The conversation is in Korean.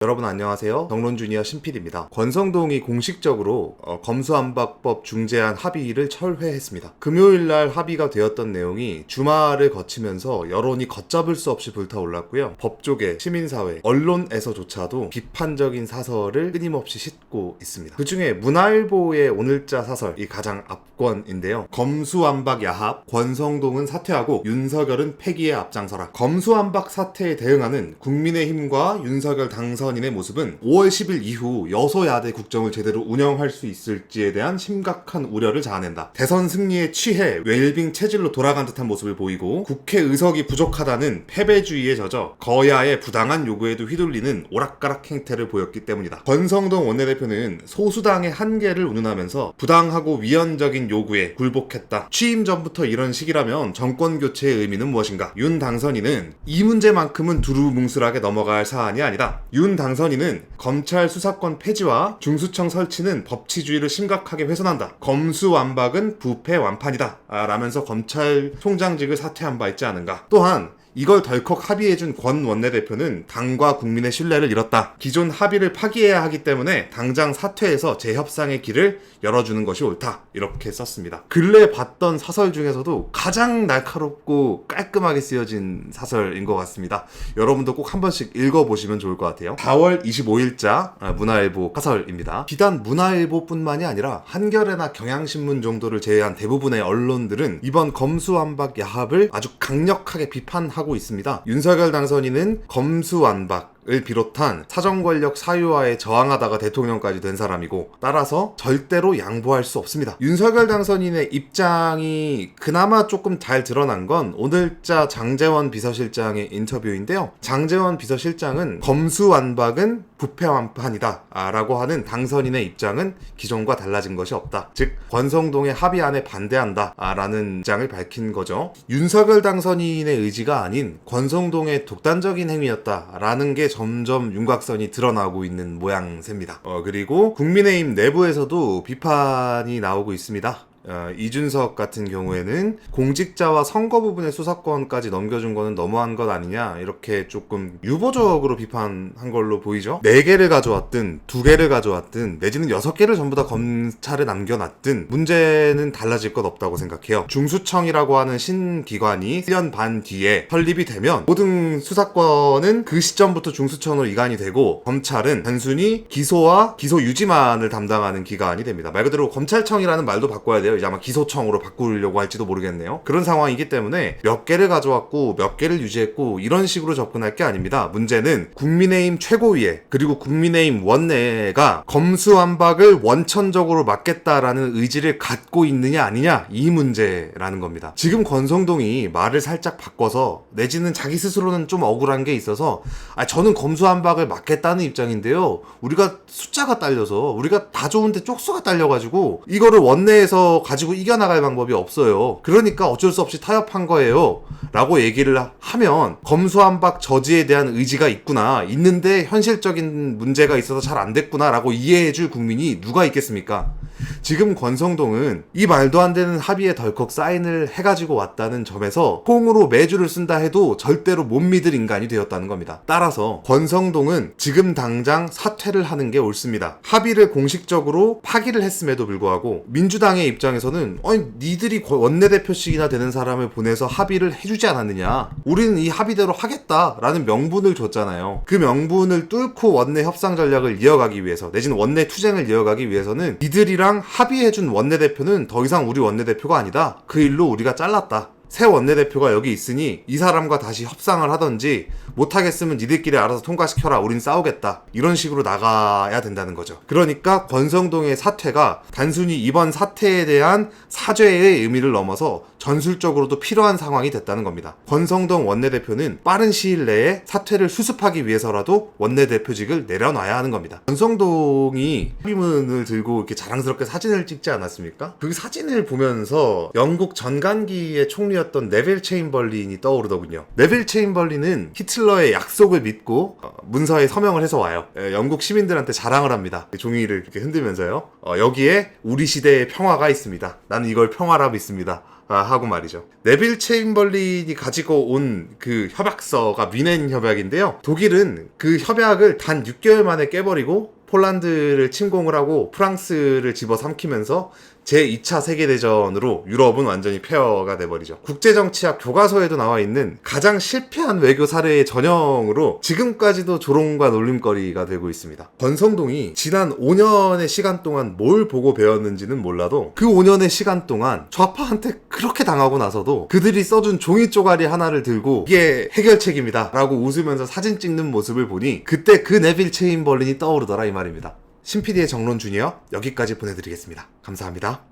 여러분 안녕하세요. 정론주니어 신PD입니다. 권성동이 공식적으로 검수완박법 중재안 합의를 철회했습니다. 금요일날 합의가 되었던 내용이 주말을 거치면서 여론이 걷잡을 수 없이 불타올랐고요. 법조계, 시민사회, 언론에서조차도 비판적인 사설을 끊임없이 싣고 있습니다. 그 중에 문화일보의 오늘자 사설이 가장 압권인데요. 검수완박 야합, 권성동은 사퇴하고 윤석열은 폐기에 앞장서라. 검수완박 사태에 대응하는 국민의힘과 윤석열 당선인의 모습은 5월 10일 이후 여소야대 국정을 제대로 운영할 수 있을지에 대한 심각한 우려를 자아낸다. 대선 승리에 취해 웰빙 체질로 돌아간 듯한 모습을 보이고 국회 의석이 부족하다는 패배주의에 젖어 거야의 부당한 요구에도 휘둘리는 오락가락 행태를 보였기 때문이다. 권성동 원내대표는 소수당의 한계를 운운하면서 부당하고 위헌적인 요구에 굴복했다. 취임 전부터 이런 식이라면 정권 교체의 의미는 무엇인가? 윤 당선인은 이 문제만큼은 두루뭉술하게 넘어갈 사안이 아니다. 윤 당선인은 검찰 수사권 폐지와 중수청 설치는 법치주의를 심각하게 훼손한다. 검수완박은 부패 완판이다. 라면서 검찰총장직을 사퇴한 바 있지 않은가. 또한 이걸 덜컥 합의해준 권 원내대표는 당과 국민의 신뢰를 잃었다. 기존 합의를 파기해야 하기 때문에 당장 사퇴해서 재협상의 길을 열어주는 것이 옳다. 이렇게 썼습니다. 근래 봤던 사설 중에서도 가장 날카롭고 깔끔하게 쓰여진 사설인 것 같습니다. 여러분도 꼭 한 번씩 읽어보시면 좋을 것 같아요. 4월 25일자 문화일보 사설입니다. 비단 문화일보뿐만이 아니라 한겨레나 경향신문 정도를 제외한 대부분의 언론들은 이번 검수완박 야합을 아주 강력하게 비판하고 있습니다. 윤석열 당선인은 검수완박을 비롯한 사정권력 사유화에 저항하다가 대통령까지 된 사람이고 따라서 절대로 양보할 수 없습니다. 윤석열 당선인의 입장이 그나마 조금 잘 드러난 건 오늘자 장제원 비서실장의 인터뷰인데요. 장제원 비서실장은 검수완박은 부패완판이다 라고 하는 당선인의 입장은 기존과 달라진 것이 없다. 즉 권성동의 합의안에 반대한다 라는 입장을 밝힌 거죠. 윤석열 당선인의 의지가 아닌 권성동의 독단적인 행위였다라는 게 점점 윤곽선이 드러나고 있는 모양새입니다. 그리고 국민의힘 내부에서도 비판이 나오고 있습니다. 이준석 같은 경우에는 공직자와 선거 부분의 수사권까지 넘겨준 거는 너무한 것 아니냐 이렇게 조금 유보적으로 비판한 걸로 보이죠. 4개를 가져왔든 2개를 가져왔든 내지는 6개를 전부 다 검찰에 남겨놨든 문제는 달라질 것 없다고 생각해요. 중수청이라고 하는 신기관이 1년 반 뒤에 설립이 되면 모든 수사권은 그 시점부터 중수청으로 이관이 되고 검찰은 단순히 기소와 기소 유지만을 담당하는 기관이 됩니다. 말 그대로 검찰청이라는 말도 바꿔야 돼요. 이제 아마 기소청으로 바꾸려고 할지도 모르겠네요. 그런 상황이기 때문에 몇 개를 가져왔고 몇 개를 유지했고 이런 식으로 접근할 게 아닙니다. 문제는 국민의힘 최고위에 그리고 국민의힘 원내가 검수완박을 원천적으로 막겠다라는 의지를 갖고 있느냐 아니냐 이 문제라는 겁니다. 지금 권성동이 말을 살짝 바꿔서 내지는 자기 스스로는 좀 억울한 게 있어서 저는 검수완박을 막겠다는 입장인데요. 우리가 숫자가 딸려서 우리가 다 좋은데 쪽수가 딸려가지고 이거를 원내에서 가지고 이겨나갈 방법이 없어요. 그러니까 어쩔 수 없이 타협한 거예요. 라고 얘기를 하면 검수완박 저지에 대한 의지가 있는데 현실적인 문제가 있어서 잘 안 됐구나 라고 이해해줄 국민이 누가 있겠습니까? 지금 권성동은 이 말도 안 되는 합의에 덜컥 사인을 해가지고 왔다는 점에서 콩으로 매주를 쓴다 해도 절대로 못 믿을 인간이 되었다는 겁니다. 따라서 권성동은 지금 당장 사퇴를 하는 게 옳습니다. 합의를 공식적으로 파기를 했음에도 불구하고 민주당의 입장에서는 니들이 원내대표씩이나 되는 사람을 보내서 합의를 해주지 않았느냐. 우리는 이 합의대로 하겠다라는 명분을 줬잖아요. 그 명분을 뚫고 원내 협상 전략을 이어가기 위해서 내지는 원내 투쟁을 이어가기 위해서는 니들이랑 합의해준 원내대표는 더 이상 우리 원내대표가 아니다. 그 일로 우리가 잘랐다. 새 원내대표가 여기 있으니 이 사람과 다시 협상을 하던지 못하겠으면 니들끼리 알아서 통과시켜라. 우린 싸우겠다. 이런 식으로 나가야 된다는 거죠. 그러니까 권성동의 사퇴가 단순히 이번 사태에 대한 사죄의 의미를 넘어서 전술적으로도 필요한 상황이 됐다는 겁니다. 권성동 원내대표는 빠른 시일 내에 사퇴를 수습하기 위해서라도 원내대표직을 내려놔야 하는 겁니다. 권성동이 합의문을 들고 이렇게 자랑스럽게 사진을 찍지 않았습니까? 그 사진을 보면서 영국 전간기의 총리였던 네빌 체인벌린이 떠오르더군요. 네빌 체인벌린은 히틀러의 약속을 믿고 문서에 서명을 해서 와요. 영국 시민들한테 자랑을 합니다. 종이를 이렇게 흔들면서요. 여기에 우리 시대의 평화가 있습니다. 나는 이걸 평화라 믿습니다. 하고 말이죠. 네빌 체인벌린이 가지고 온 그 협약서가 뮌헨 협약인데요. 독일은 그 협약을 단 6개월 만에 깨버리고 폴란드를 침공을 하고 프랑스를 집어삼키면서 제2차 세계대전으로 유럽은 완전히 폐허가 돼버리죠. 국제정치학 교과서에도 나와 있는 가장 실패한 외교 사례의 전형으로 지금까지도 조롱과 놀림거리가 되고 있습니다. 권성동이 지난 5년의 시간 동안 뭘 보고 배웠는지는 몰라도 그 5년의 시간 동안 좌파한테 그렇게 당하고 나서도 그들이 써준 종이 쪼가리 하나를 들고 이게 해결책입니다 라고 웃으면서 사진 찍는 모습을 보니 그때 그 네빌 체인벌린이 떠오르더라 이 말입니다. 신PD의 정론 주니어 여기까지 보내드리겠습니다. 감사합니다.